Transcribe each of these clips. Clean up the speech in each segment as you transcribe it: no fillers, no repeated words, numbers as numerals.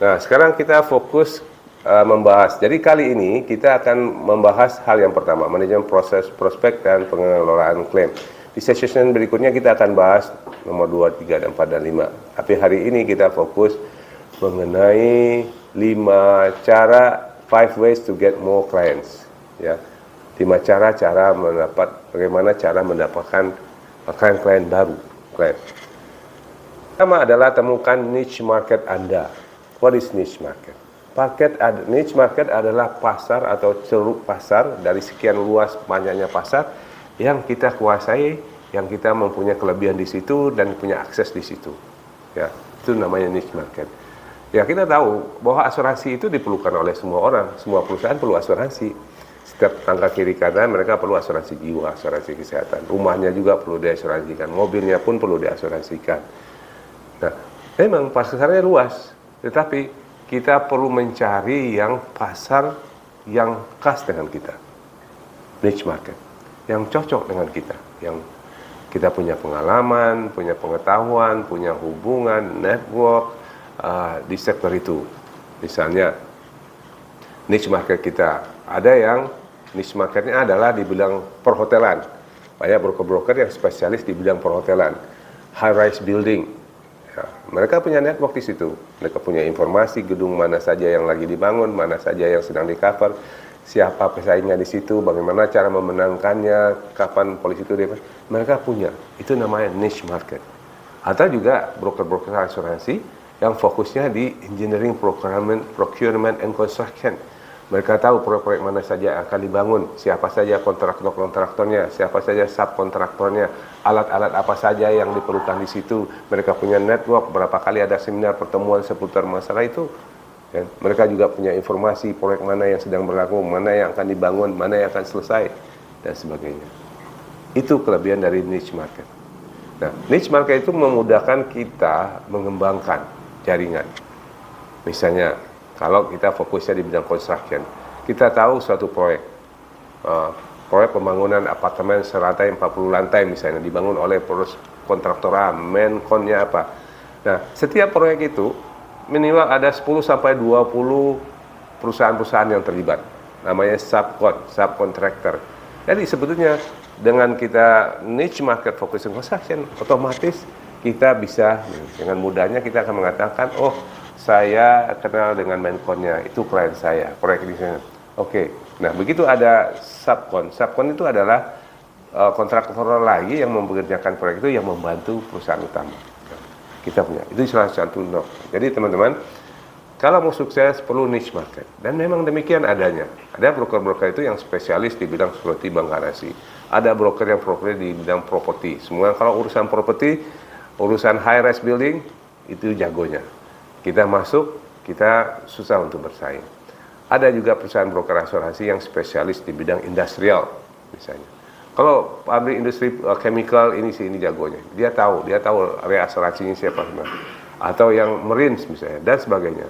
Nah, sekarang kita fokus membahas. Jadi kali ini kita akan membahas hal yang pertama, manajemen proses prospek dan pengelolaan klaim. Di session berikutnya kita akan bahas nomor 2, 3, dan 4, dan 5. Tapi hari ini kita fokus mengenai 5 cara, 5 ways to get more clients. Ya, 5 cara bagaimana cara mendapatkan klien baru. Pertama adalah temukan niche market Anda. What is niche market? Niche market adalah pasar atau ceruk pasar dari sekian luas banyaknya pasar yang kita kuasai, yang kita mempunyai kelebihan di situ dan punya akses di situ. Ya, itu namanya niche market. Ya, kita tahu bahwa asuransi itu diperlukan oleh semua orang, semua perusahaan perlu asuransi. Setiap tangga kiri kanan mereka perlu asuransi jiwa, asuransi kesehatan. Rumahnya juga perlu diasuransikan, mobilnya pun perlu diasuransikan. Nah, memang pasarnya luas, tetapi kita perlu mencari yang pasar yang khas dengan kita, niche market, yang cocok dengan kita, yang kita punya pengalaman, punya pengetahuan, punya hubungan, network di sektor itu. Misalnya niche market kita, ada yang niche marketnya adalah di bidang perhotelan. Banyak broker-broker yang spesialis di bidang perhotelan, high-rise building. Ya, mereka punya network di situ. Mereka punya informasi gedung mana saja yang lagi dibangun, mana saja yang sedang di-cover, siapa pesaingnya di situ, bagaimana cara memenangkannya, kapan polisi itu dapat. Mereka punya. Itu namanya niche market. Atau juga broker-broker asuransi yang fokusnya di engineering, procurement and construction. Mereka tahu proyek-proyek mana saja akan dibangun, siapa saja kontraktornya, siapa saja subkontraktornya, alat-alat apa saja yang diperlukan di situ. Mereka punya network, berapa kali ada seminar pertemuan seputar masalah itu. Dan mereka juga punya informasi proyek mana yang sedang berlaku, mana yang akan dibangun, mana yang akan selesai, dan sebagainya. Itu kelebihan dari niche market. Nah, niche market itu memudahkan kita mengembangkan jaringan. Misalnya, kalau kita fokusnya di bidang construction, kita tahu suatu proyek pembangunan apartemen serantai 40 lantai misalnya, dibangun oleh kontraktor A, menkonnya apa. Nah, setiap proyek itu minimal ada 10-20 perusahaan-perusahaan yang terlibat. Namanya subcontractor. Jadi sebetulnya dengan kita niche market focus construction, otomatis kita bisa dengan mudahnya kita akan mengatakan, oh, saya kenal dengan menkonnya, itu klien saya, proyek di sana. Oke, nah begitu ada subkon itu adalah kontraktor lagi yang mempekerjakan proyek itu yang membantu perusahaan utama. Kita punya, itu salah satu know. Jadi teman-teman, kalau mau sukses perlu niche market, dan memang demikian adanya. Ada broker-broker itu yang spesialis di bidang seperti bank garasi, ada broker yang di bidang properti. Semua kalau urusan properti, urusan high-rise building itu jagonya. Kita masuk, kita susah untuk bersaing. Ada juga perusahaan broker asuransi yang spesialis di bidang industrial, misalnya. Kalau pabrik industri chemical ini jagonya. Dia tahu area asuransinya siapa. Atau yang marines misalnya, dan sebagainya.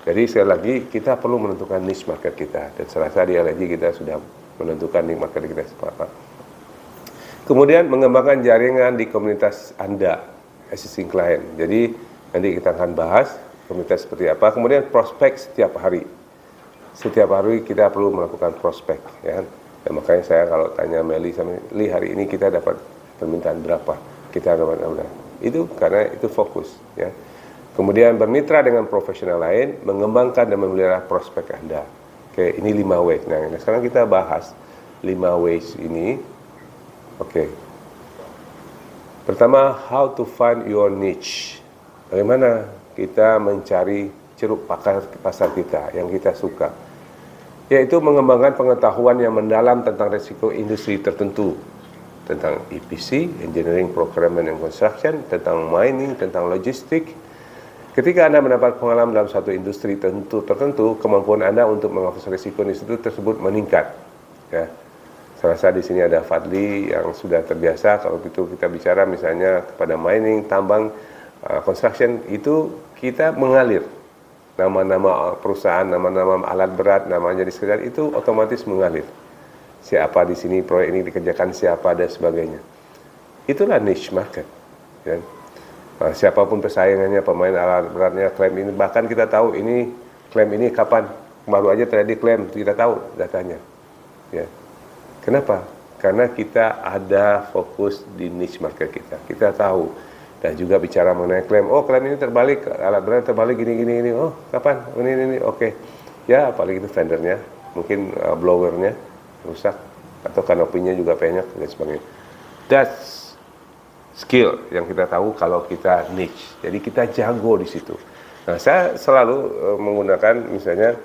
Jadi sekali lagi kita perlu menentukan niche market kita. Dan saya rasa di LNG kita sudah menentukan niche market kita seperti apa. Kemudian mengembangkan jaringan di komunitas Anda, existing client. Jadi nanti kita akan bahas komunitas seperti apa. Kemudian prospek setiap hari. Setiap hari kita perlu melakukan prospek, ya. Dan makanya saya kalau tanya Meli sama Li, hari ini kita dapat permintaan berapa? Kita dapat berapa? Itu karena itu fokus, ya. Kemudian bermitra dengan profesional lain, mengembangkan dan memelihara prospek Anda. Oke, ini 5 ways. Nah, sekarang kita bahas 5 ways ini. Oke. Pertama, how to find your niche. Bagaimana kita mencari ceruk pasar kita yang kita suka, yaitu mengembangkan pengetahuan yang mendalam tentang risiko industri tertentu, tentang EPC, Engineering, Procurement and Construction, tentang mining, tentang logistik. Ketika Anda mendapat pengalaman dalam satu industri tertentu, kemampuan Anda untuk mengatasi risiko industri tersebut meningkat. Ya, saya rasa di sini ada Fadli yang sudah terbiasa. Kalau itu kita bicara misalnya kepada mining, tambang, construction, itu kita mengalir. Nama-nama perusahaan, nama-nama alat berat, namanya di sekitar itu otomatis mengalir. Siapa di sini proyek ini dikerjakan siapa dan sebagainya. Itulah niche market. Ya. Siapapun pesaingannya, pemain alat beratnya klaim ini, bahkan kita tahu ini klaim ini kapan, baru aja tadi klaim, kita tahu datanya. Ya. Kenapa? Karena kita ada fokus di niche market kita. Kita tahu dan juga bicara mengenai klaim. Oh, klaim ini terbalik, alat berat terbalik gini. Oh, kapan? Ini. Oke. Ya, apalagi itu vendornya, mungkin blowernya rusak atau kanopinya juga banyak dan sebagainya. That's skill yang kita tahu kalau kita niche. Jadi kita jago di situ. Nah, saya selalu menggunakan misalnya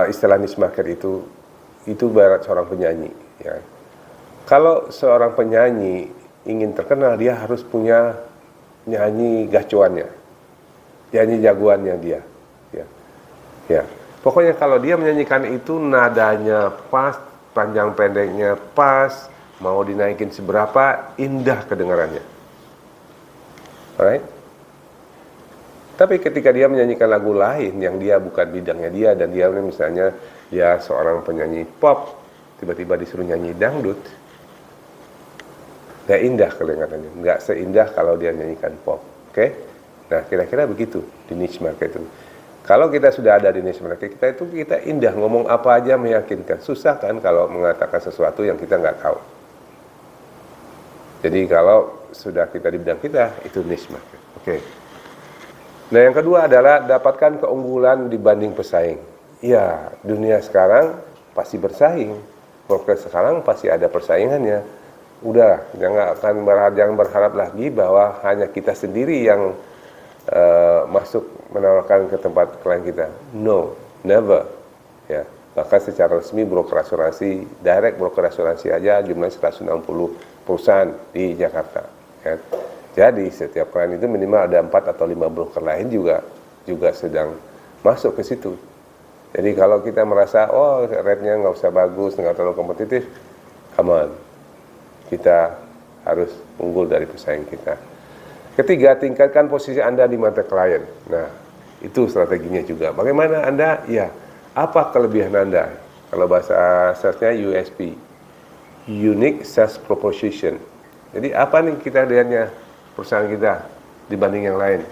istilah niche market itu barat seorang penyanyi. Ya. Kalau seorang penyanyi ingin terkenal, dia harus punya nyanyi gacuannya, nyanyi jagoannya dia. Ya. Pokoknya kalau dia menyanyikan itu nadanya pas, panjang pendeknya pas, mau dinaikin seberapa, indah kedengarannya. Alright? Tapi ketika dia menyanyikan lagu lain yang dia bukan bidangnya dia, dan dia misalnya dia seorang penyanyi pop, tiba-tiba disuruh nyanyi dangdut, nggak indah kedengarannya, nggak seindah kalau dia nyanyikan pop. Oke? Nah, kira-kira begitu di niche market itu. Kalau kita sudah ada di niche market kita indah, ngomong apa aja meyakinkan. Susah kan kalau mengatakan sesuatu yang kita nggak tahu. Jadi kalau sudah kita di bidang kita, itu niche market. Oke. Nah, yang kedua adalah dapatkan keunggulan dibanding pesaing. Iya, dunia sekarang pasti bersaing. Market sekarang pasti ada persaingannya. Udah, jangan berharap lagi bahwa hanya kita sendiri yang masuk menawarkan ke tempat klien kita. No, never. Ya, bahkan secara resmi broker asuransi, direct broker asuransi aja jumlahnya 160 perusahaan di Jakarta. Ya. Jadi setiap klien itu minimal ada 4 atau 5 broker lain juga sedang masuk ke situ. Jadi kalau kita merasa oh rate-nya nggak usah bagus, nggak terlalu kompetitif, come on, kita harus unggul dari pesaing kita. Ketiga, tingkatkan posisi Anda di mata klien. Nah, itu strateginya juga. Bagaimana Anda? Ya, apa kelebihan Anda? Kalau bahasa salesnya USP, Unique Sales Proposition. Jadi apa nih kita lihatnya perusahaan kita dibanding yang lain?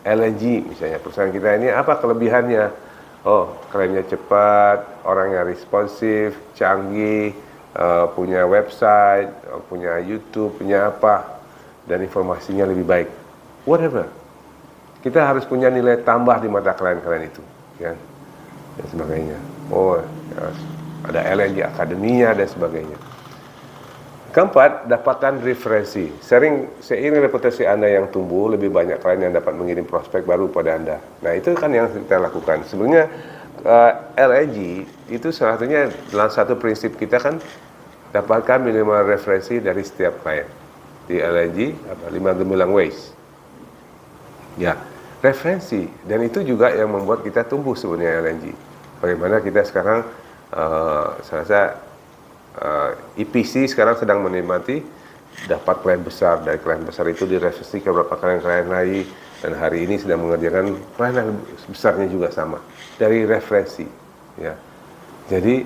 LNG misalnya, perusahaan kita ini apa kelebihannya? Oh, kliennya cepat, orangnya responsif, canggih, punya website, punya YouTube, punya apa, dan informasinya lebih baik. Whatever. Kita harus punya nilai tambah di mata klien-klien itu, ya, dan sebagainya. Oh, ya, ada LNG Akademinya dan sebagainya. Keempat, dapatkan referensi. Seiring reputasi Anda yang tumbuh, lebih banyak klien yang dapat mengirim prospek baru pada Anda. Nah, itu kan yang kita lakukan. Sebenarnya LNG itu salah satunya dalam satu prinsip kita kan dapatkan minimal referensi dari setiap klien. Di LNG, 5 gemilang ways. Ya, referensi. Dan itu juga yang membuat kita tumbuh sebenarnya LNG. Bagaimana kita sekarang, saya rasa, EPC sekarang sedang menikmati dapat klien besar, dari klien besar itu direferensi ke beberapa klien-klien lain, dan hari ini sedang mengerjakan klien besarnya juga sama dari referensi, ya. Jadi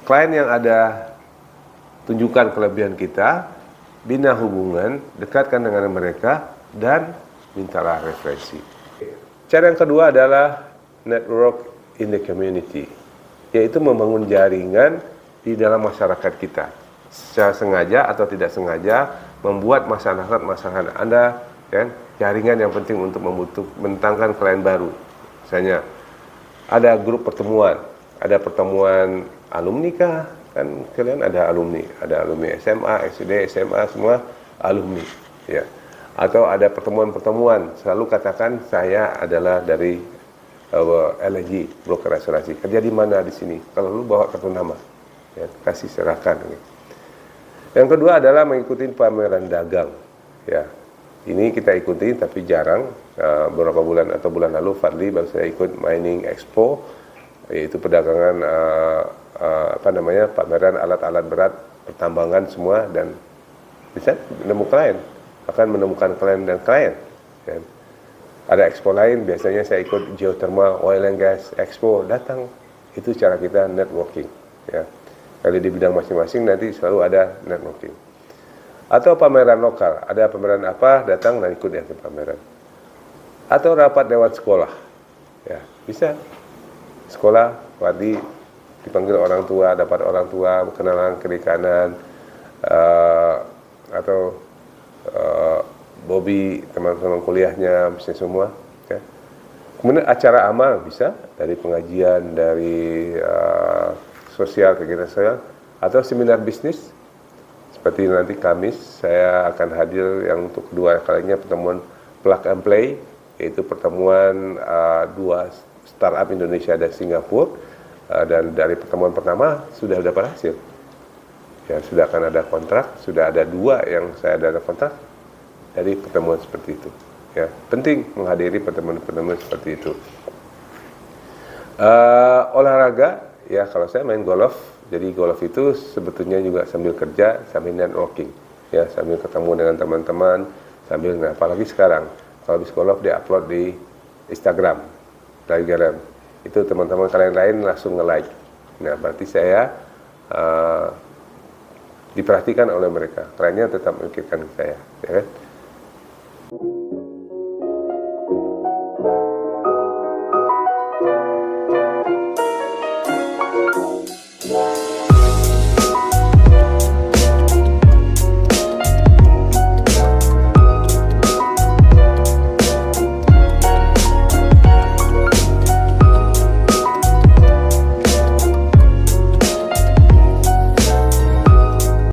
klien yang ada, tunjukkan kelebihan kita, bina hubungan, dekatkan dengan mereka, dan mintalah referensi. Cara yang kedua adalah network in the community, yaitu membangun jaringan di dalam masyarakat kita. Secara sengaja atau tidak sengaja membuat masyarakat Anda, kan, jaringan yang penting untuk mendatangkan klien baru. Misalnya ada grup pertemuan, ada pertemuan alumni kah? Kan kalian ada alumni SMA, SD, SMA, semua alumni, ya. Atau ada pertemuan-pertemuan, selalu katakan saya adalah dari LNG broker asuransi. Kerja di mana di sini? Kalau lu bawa kartu nama, ya, kasih serahkan. Yang kedua adalah mengikuti pameran dagang, ya. Ini kita ikuti tapi jarang. Beberapa bulan atau bulan lalu Fadli baru saya ikut Mining Expo, yaitu perdagangan pameran alat-alat berat pertambangan semua, dan bisa menemukan klien dan klien. Ya. Ada expo lain, biasanya saya ikut Geothermal Oil and Gas Expo, datang. Itu cara kita networking, ya. Kalau di bidang masing-masing nanti selalu ada networking. Atau pameran lokal, ada pameran apa, datang dan ikut yang ke pameran. Atau rapat lewat sekolah, ya bisa. Sekolah, wadi dipanggil orang tua, dapat orang tua, kenalan kiri kanan, atau Bobby, teman-teman kuliahnya, bisa semua. Ya. Kemudian acara amal bisa, dari pengajian, dari sosial, kegiatan sosial, atau seminar bisnis. Seperti nanti Kamis, saya akan hadir yang untuk kedua kalinya pertemuan Plug and Play, yaitu pertemuan dua startup Indonesia dan Singapura, dan dari pertemuan pertama sudah dapat hasil. Ya, sudah akan ada kontrak, sudah ada 2 yang saya ada kontrak dari pertemuan seperti itu. Ya, penting menghadiri pertemuan-pertemuan seperti itu. Olahraga, ya kalau saya main golf, jadi golf itu sebetulnya juga sambil kerja, sambil networking, ya sambil ketemu dengan teman-teman, sambil, nah, apalagi sekarang kalau habis golf dia upload di Instagram, Telegram, itu teman-teman kalian lain langsung nge-like. Nah, berarti saya diperhatikan oleh mereka, kliennya tetap memikirkan saya, ya kan?